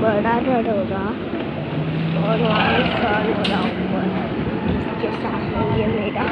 बड़ा घर होगा और वहाँ सन बना हुआ है। इसके सामने ये मेरा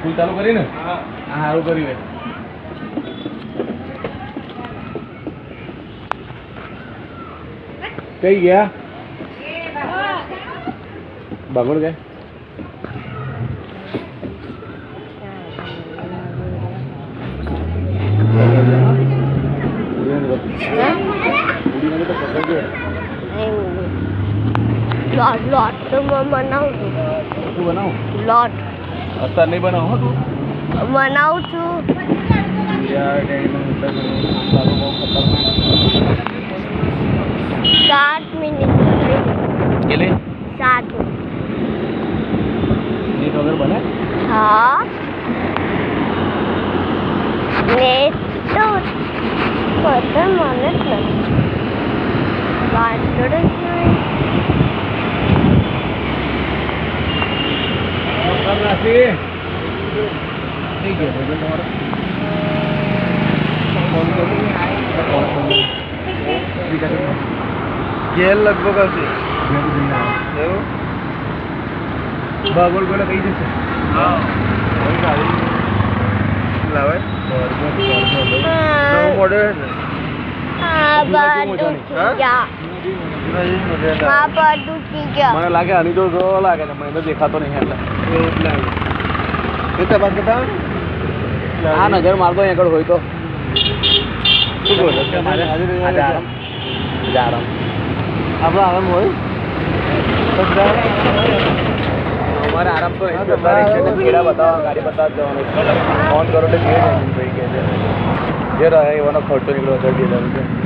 ફૂલ ચાલુ કરીને હા સારું કરી કઈ ગયા બાગોળ ગયા લોટ તો બનાવું છું. શું બનાવું લોટ અત્યારે નહીં બનાવો તું બનાવું છું. યાર ખતરનાક 7 મિનિટ કેટલી 7 નીટ વગર બને હા ને તો પતા મને જ નથી વાંચડ જ નહીં. થઈ ગયો ભાઈ તમારો ફોન કરું ગેલ લગભગ હશે એવું બાગોળ બોલે કઈ જશે હા લાવે મોડે મને લાગે આની તો લાગે છે મને દેખાતો નહીં એટલે આ નજર મારતો આગળ હોય તો શું બોલો આરામ આપણો આરામ હોય અમારે આરામ તો ખેડા બતાવવા ગાડી બતાવવા જવાનું ફોન કરો એટલે જે ભાઈ કે છે જે રહે એવાનો ખર્ચો નીકળ્યો 10,000 રૂપિયા